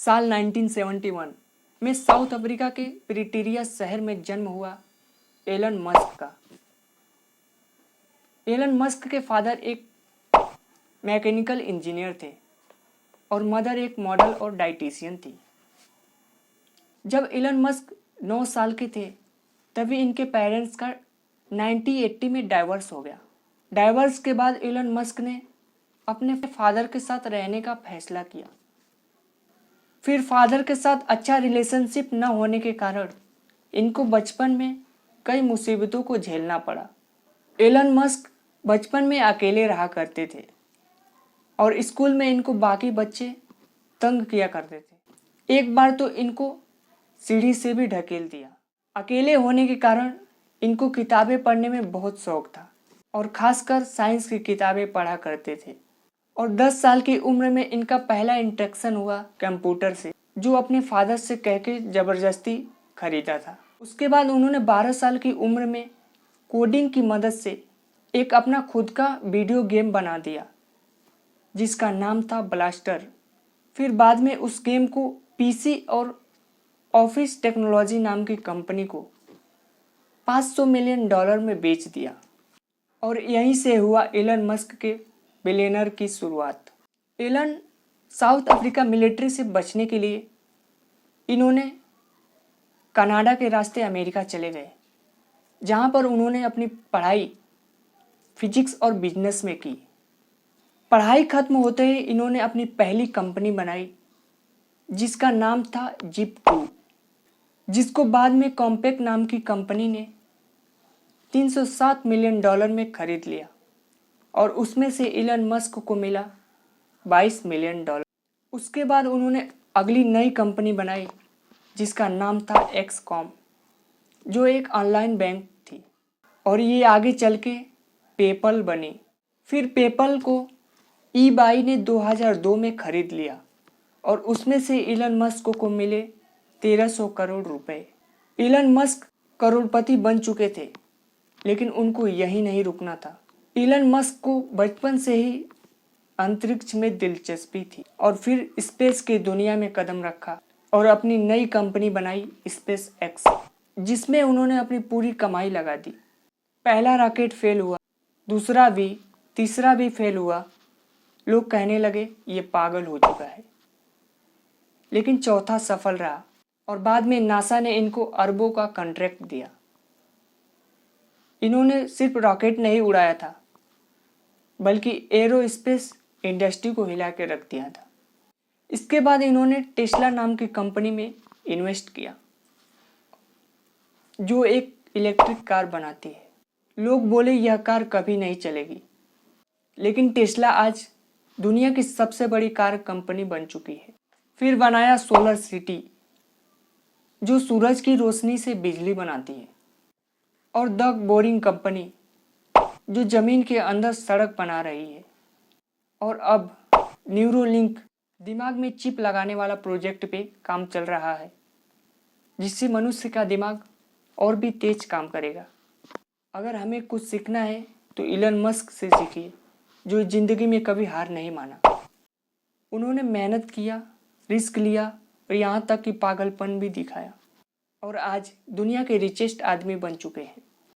साल 1971 में south Africa के प्रिटोरिया शहर में जन्म हुआ एलन मस्क का। एलन मस्क के फादर एक मैकेनिकल इंजीनियर थे और मदर एक मॉडल और डाइटिशियन थी। जब एलन मस्क 9 साल के थे तभी इनके पेरेंट्स का 1980 में डाइवोर्स हो गया। डाइवोर्स के बाद एलन मस्क ने अपने फादर के साथ रहने का फैसला किया। फिर फादर के साथ अच्छा रिलेशनशिप न होने के कारण इनको बचपन में कई मुसीबतों को झेलना पड़ा। एलन मस्क बचपन में अकेले रहा करते थे और स्कूल में इनको बाकी बच्चे तंग किया करते थे। एक बार तो इनको सीढ़ी से भी ढकेल दिया। अकेले होने के कारण इनको किताबें पढ़ने में बहुत शौक था और खासकर साइंस की किताबें पढ़ा करते थे। और 10 साल की उम्र में इनका पहला इंटरेक्शन हुआ कंप्यूटर से, जो अपने फादर से कह के ज़बरदस्ती खरीदा था। उसके बाद उन्होंने 12 साल की उम्र में कोडिंग की मदद से एक अपना खुद का वीडियो गेम बना दिया जिसका नाम था ब्लास्टर। फिर बाद में उस गेम को पीसी और ऑफिस टेक्नोलॉजी नाम की कंपनी को $500 मिलियन में बेच दिया और यहीं से हुआ एलन मस्क के बिलियनर की शुरुआत। एलन साउथ अफ्रीका मिलिट्री से बचने के लिए इन्होंने कनाडा के रास्ते अमेरिका चले गए, जहां पर उन्होंने अपनी पढ़ाई फिजिक्स और बिजनेस में की। पढ़ाई खत्म होते ही इन्होंने अपनी पहली कंपनी बनाई जिसका नाम था जिप2, जिसको बाद में कॉम्पैक्ट नाम की कंपनी ने $307 मिलियन में खरीद लिया और उसमें से एलन मस्क को मिला $22 मिलियन। उसके बाद उन्होंने अगली नई कंपनी बनाई जिसका नाम था एक्सकॉम, जो एक ऑनलाइन बैंक थी और ये आगे चल के पेपल बनी। फिर पेपल को eBay ने 2002 में खरीद लिया और उसमें से एलन मस्क को मिले 1300 करोड़ रुपए। एलन मस्क करोड़पति बन चुके थे, लेकिन उनको यही नहीं रुकना था। एलन मस्क को बचपन से ही अंतरिक्ष में दिलचस्पी थी और फिर स्पेस की दुनिया में कदम रखा और अपनी नई कंपनी बनाई स्पेस एक्स, जिसमें उन्होंने अपनी पूरी कमाई लगा दी। पहला रॉकेट फेल हुआ, दूसरा भी, तीसरा भी फेल हुआ। लोग कहने लगे ये पागल हो चुका है, लेकिन चौथा सफल रहा और बाद में नासा ने इनको अरबों का कॉन्ट्रैक्ट दिया। इन्होंने सिर्फ रॉकेट नहीं उड़ाया था, बल्कि एरोस्पेस इंडस्ट्री को हिला के रख दिया था। इसके बाद इन्होंने टेस्ला नाम की कंपनी में इन्वेस्ट किया, जो एक इलेक्ट्रिक कार बनाती है। लोग बोले यह कार कभी नहीं चलेगी, लेकिन टेस्ला आज दुनिया की सबसे बड़ी कार कंपनी बन चुकी है। फिर बनाया सोलर सिटी, जो सूरज की रोशनी से बिजली बनाती है, और द बोरिंग कंपनी, जो जमीन के अंदर सड़क बना रही है। और अब न्यूरोलिंक, दिमाग में चिप लगाने वाला प्रोजेक्ट पे काम चल रहा है, जिससे मनुष्य का दिमाग और भी तेज काम करेगा। अगर हमें कुछ सीखना है तो एलन मस्क से सीखिए, जो जिंदगी में कभी हार नहीं माना। उन्होंने मेहनत किया, रिस्क लिया और यहाँ तक कि पागलपन भी दिखाया और आज दुनिया के रिचेस्ट आदमी बन चुके हैं।